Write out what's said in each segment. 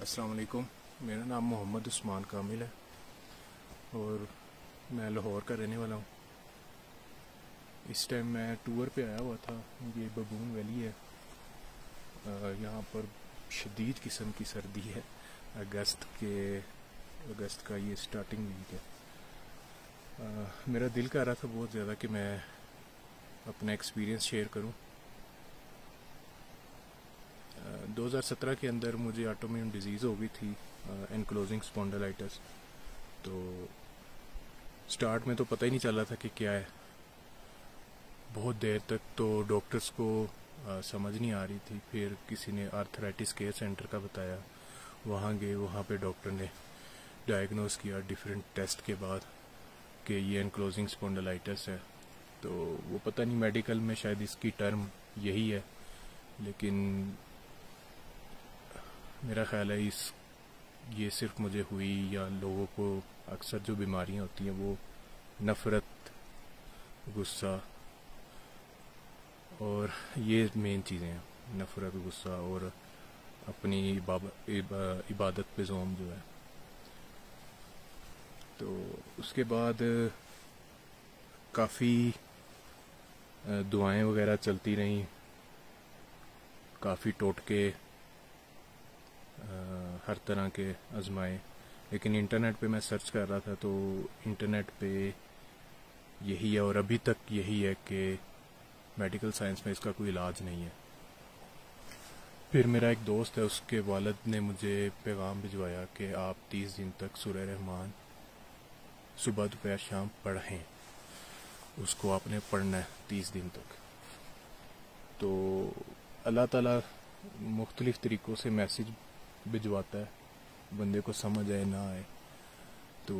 अस्सलाम वालेकुम। मेरा नाम मोहम्मद उस्मान कामिल है और मैं लाहौर का रहने वाला हूँ। इस टाइम मैं टूर पे आया हुआ था। ये बबून वैली है। यहाँ पर शदीद किस्म की सर्दी है। अगस्त का ये स्टार्टिंग वीक है। मेरा दिल कर रहा था बहुत ज़्यादा कि मैं अपना एक्सपीरियंस शेयर करूँ। 2017 के अंदर मुझे ऑटोइम्यून डिजीज़ हो गई थी, एनक्लोजिंग स्पॉन्डिलाइटिस। तो स्टार्ट में तो पता ही नहीं चला था कि क्या है। बहुत देर तक तो डॉक्टर्स को समझ नहीं आ रही थी। फिर किसी ने आर्थराइटिस केयर सेंटर का बताया, वहाँ गए। वहाँ पे डॉक्टर ने डायग्नोस किया डिफरेंट टेस्ट के बाद कि ये एनक्लोजिंग स्पॉन्डिलाइटिस है। तो वो पता नहीं, मेडिकल में शायद इसकी टर्म यही है, लेकिन मेरा ख्याल है ये सिर्फ मुझे हुई या लोगों को अक्सर जो बीमारियां होती हैं वो नफ़रत, गुस्सा और ये मेन चीज़ें हैं। नफ़रत, गुस्सा और अपनी इबादत पे ज़ोम जो है। तो उसके बाद काफ़ी दुआएं वगैरह चलती रहीं, काफ़ी टोटके हर तरह के आजमाए। लेकिन इंटरनेट पे मैं सर्च कर रहा था तो इंटरनेट पे यही है और अभी तक यही है कि मेडिकल साइंस में इसका कोई इलाज नहीं है। फिर मेरा एक दोस्त है, उसके वालिद ने मुझे पैगाम भिजवाया कि आप 30 दिन तक सूरह रहमान सुबह दोपहर शाम पढ़ें। उसको आपने पढ़ना है 30 दिन तक। तो अल्लाह ताला मुख्तलिफ तरीक़ों से मैसेज भिजवाता है, बंदे को समझ आए ना आए। तो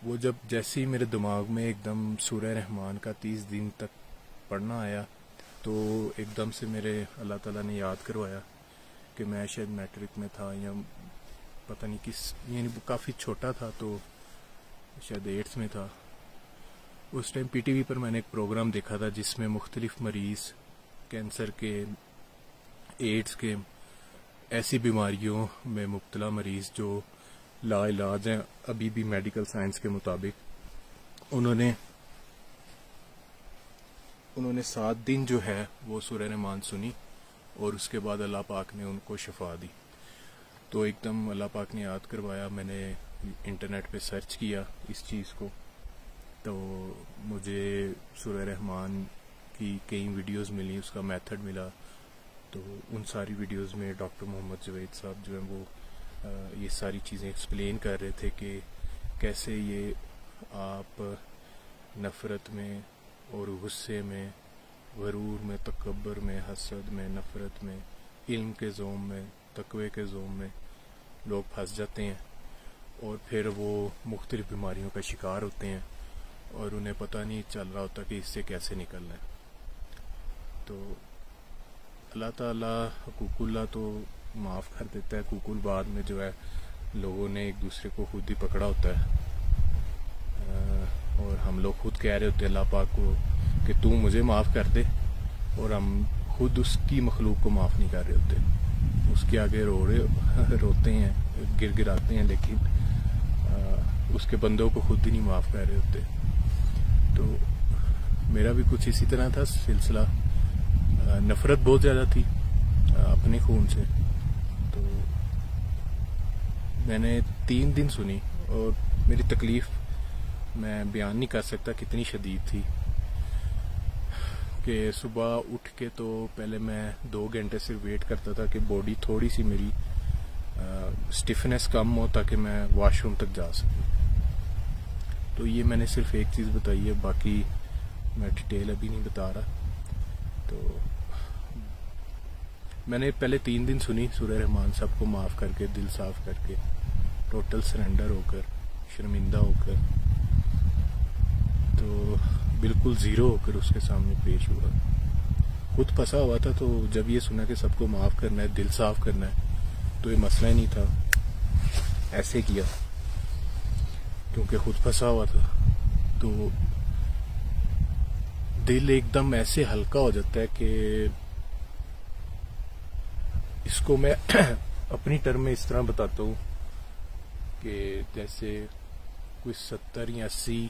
वो जैसे ही मेरे दिमाग में एकदम सूरह रहमान का 30 दिन तक पढ़ना आया, तो एकदम से मेरे अल्लाह ताला ने याद करवाया कि मैं शायद मैट्रिक में था या पता नहीं किस, यानी काफ़ी छोटा था, तो शायद 8th में था। उस टाइम PTV पर मैंने एक प्रोग्राम देखा था जिसमें मुख्तलिफ मरीज़, कैंसर के, एड्स के, ऐसी बीमारियों में मुब्तला मरीज़ जो लाइलाज हैं अभी भी मेडिकल साइंस के मुताबिक, उन्होंने 7 दिन जो है वो सूरह रहमान सुनी और उसके बाद अल्लाह पाक ने उनको शफा दी। तो एकदम अल्लाह पाक ने याद करवाया। मैंने इंटरनेट पे सर्च किया इस चीज़ को, तो मुझे सूरह रहमान की कई वीडियोस मिली, उसका मेथड मिला। तो उन सारी वीडियोस में डॉक्टर मोहम्मद जवेद साहब जो हैं वो ये सारी चीज़ें एक्सप्लेन कर रहे थे कि कैसे ये आप नफ़रत में और गुस्से में, गरूर में, तकब्बर में, हसद में, नफ़रत में, इल्म के ज़ोम में, तकवे के ज़ोम में लोग फंस जाते हैं और फिर वो मुख्तलिफ बीमारियों का शिकार होते हैं और उन्हें पता नहीं चल रहा होता कि इससे कैसे निकलना है। तो अल्लाह ताला हुकूकुल्लाह तो माफ़ कर देता है, हुकूकुल बाद में जो है लोगों ने एक दूसरे को खुद ही पकड़ा होता है। और हम लोग खुद कह रहे होते हैं अल्लाह पाक को कि तू मुझे माफ़ कर दे, और हम खुद उसकी मखलूक को माफ़ नहीं कर रहे होते। उसके आगे रोते हैं, गिड़गिड़ाते हैं, लेकिन उसके बंदों को खुद ही नहीं माफ़ कर रहे होते। तो मेरा भी कुछ इसी तरह था सिलसिला। नफ़रत बहुत ज़्यादा थी अपने खून से। तो मैंने 3 दिन सुनी और मेरी तकलीफ़ मैं बयान नहीं कर सकता कितनी शदीद थी। कि सुबह उठ के तो पहले मैं 2 घंटे सिर्फ वेट करता था कि बॉडी थोड़ी सी मेरी स्टिफनेस कम हो ताकि मैं वॉशरूम तक जा सकूं। तो ये मैंने सिर्फ एक चीज़ बताई है, बाकी मैं डिटेल अभी नहीं बता रहा। तो मैंने पहले 3 दिन सुनी सूरह रहमान, सबको माफ़ करके, दिल साफ करके, टोटल सरेंडर होकर, शर्मिंदा होकर, तो बिल्कुल ज़ीरो होकर उसके सामने पेश हुआ। खुद फंसा हुआ था, तो जब ये सुना कि सबको माफ़ करना है, दिल साफ करना है, तो ये मसला ही नहीं था। ऐसे किया क्योंकि खुद फंसा हुआ था। तो दिल एकदम ऐसे हल्का हो जाता है कि इसको मैं اپنی ٹرم میں اس طرح بتاتا ہوں کہ جیسے کوئی 70 یا 80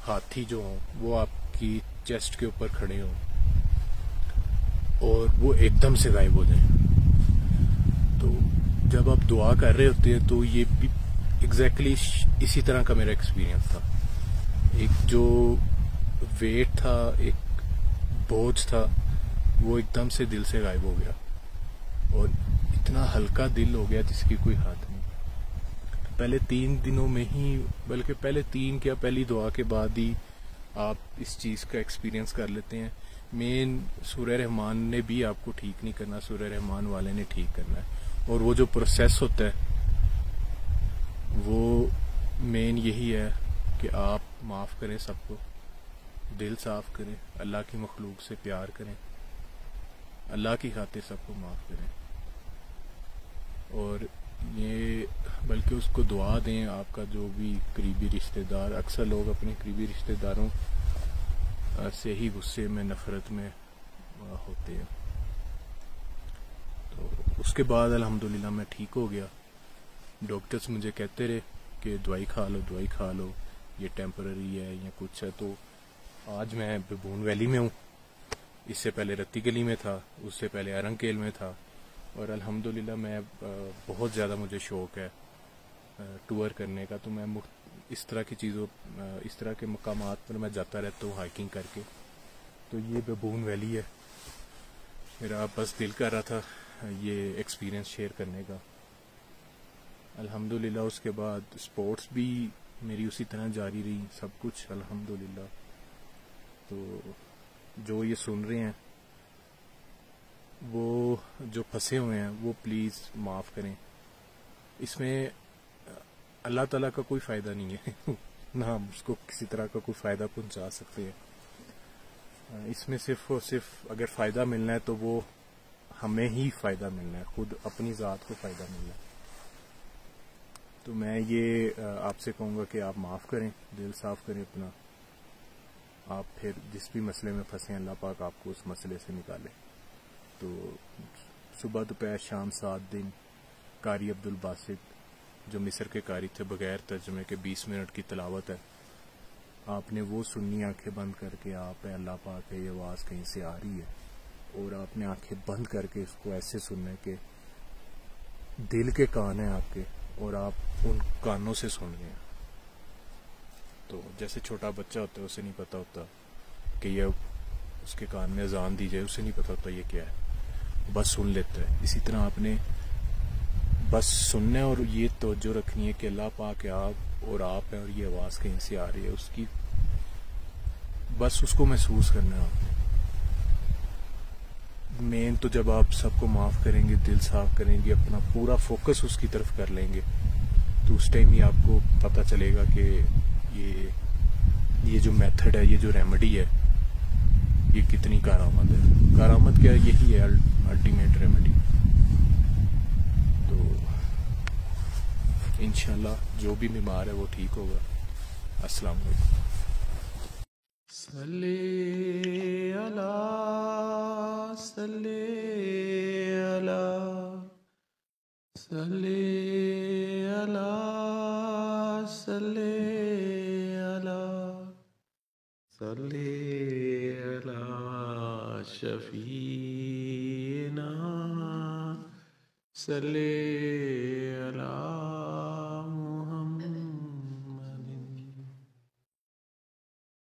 ہاتھی جو ہوں وہ آپ کی چیسٹ کے اوپر کھڑے ہوں اور وہ ایک دم سے غائب ہو جائیں. تو جب آپ دعا کر رہے ہوتے ہیں تو یہ بھی ایگزیکٹلی اسی طرح کا میرا ایکسپیرینس تھا. ایک جو ویٹ تھا، ایک بوجھ تھا، وہ ایک دم سے دل سے غائب ہو گیا اور اتنا ہلکا دل ہو گیا جس کی کوئی حد نہیں. پہلے 3 دنوں میں ہی، بلکہ پہلے 3 کیا پہلی دعا کے بعد ہی آپ اس چیز کا ایکسپیرینس کر لیتے ہیں. مین سورہ رحمان نے بھی آپ کو ٹھیک نہیں کرنا، سورہ رحمان والے نے ٹھیک کرنا ہے. اور وہ جو پروسیس ہوتا ہے وہ مین یہی ہے کہ آپ معاف کریں سب کو، دل صاف کریں، اللہ کی مخلوق سے پیار کریں، اللہ کی خاطر سب کو معاف کریں. اور یہ بلکہ اس کو دعا دیں. آپ کا جو بھی قریبی رشتہ دار، اکثر لوگ اپنے قریبی رشتہ داروں سے ہی غصے میں، نفرت میں ہوتے ہیں. تو اس کے بعد الحمدللہ میں ٹھیک ہو گیا. ڈاکٹرز مجھے کہتے رہے کہ دوائی کھا لو، دوائی کھا لو، یہ ٹیمپرری ہے یا کچھ ہے. تو آج میں ببون ویلی میں ہوں. اس سے پہلے رتی گلی میں تھا، اس سے پہلے ارنکیل میں تھا. اور الحمدللہ میں بہت زیادہ مجھے شوق ہے ٹور کرنے کا. تو میں اس طرح کی چیزوں، اس طرح کے مقامات پر میں جاتا رہتا ہوں ہائکنگ کر کے. تو یہ ببون ویلی ہے. میرا بس دل کر رہا تھا یہ ایکسپیرینس شیئر کرنے کا. الحمدللہ اس کے بعد سپورٹس بھی میری اسی طرح جاری رہی، سب کچھ الحمدللہ. تو جو یہ سن رہے ہیں، وہ جو پھنسے ہوئے ہیں، وہ پلیز معاف کریں. اس میں اللہ تعالیٰ کا کوئی فائدہ نہیں ہے نہ ہم اس کو کسی طرح کا کوئی فائدہ پہنچا سکتے ہیں. اس میں صرف اور صرف اگر فائدہ ملنا ہے تو وہ ہمیں ہی فائدہ ملنا ہے، خود اپنی ذات کو فائدہ ملنا ہے. تو میں یہ آپ سے کہوں گا کہ آپ معاف کریں، دل صاف کریں اپنا. آپ پھر جس بھی مسئلے میں پھنسے ہیں، اللہ پاک آپ کو اس مسئلے سے نکالے. تو صبح دوپہر شام 7 دن قاری عبدالباسط جو مصر کے قاری تھے، بغیر ترجمے کے 20 منٹ کی تلاوت ہے. آپ نے وہ سننی آنکھیں بند کر کے. آپ ہے اللہ پاک ہے، یہ آواز کہیں سے آ رہی ہے، اور آپ نے آنکھیں بند کر کے اس کو ایسے سننا ہے کہ دل کے کان ہیں آپ کے اور آپ ان کانوں سے سن رہے ہیں. تو جیسے چھوٹا بچہ ہوتا ہے، اسے نہیں پتا ہوتا کہ یہ اس کے کان میں اذان دی جائے، اسے نہیں پتا ہوتا یہ کیا ہے، بس سن لیتا ہے. اسی طرح آپ نے بس سننا ہے اور یہ توجہ رکھنی ہے کہ اللہ پاک ہے، آپ اور آپ ہیں، اور یہ آواز کہیں سے آ رہی ہے، اس کی بس اس کو محسوس کرنا ہے. آپ نے مین تو جب آپ سب کو معاف کریں گے، دل صاف کریں گے، اپنا پورا فوکس اس کی طرف کر لیں گے، تو اس ٹائم ہی آپ کو پتہ چلے گا کہ یہ جو میتھڈ ہے، یہ جو ریمیڈی ہے، یہ کتنی کارآمد ہے. کارآمد کیا، یہی ہے الٹیمیٹ ریمیڈی. تو انشاءاللہ جو بھی بیمار ہے وہ ٹھیک ہوگا. السلام علیکم. صلی اللہ، صلی اللہ، صلی اللہ، صلی اللہ، صلی اللہ شفیعنا، صلی اللہ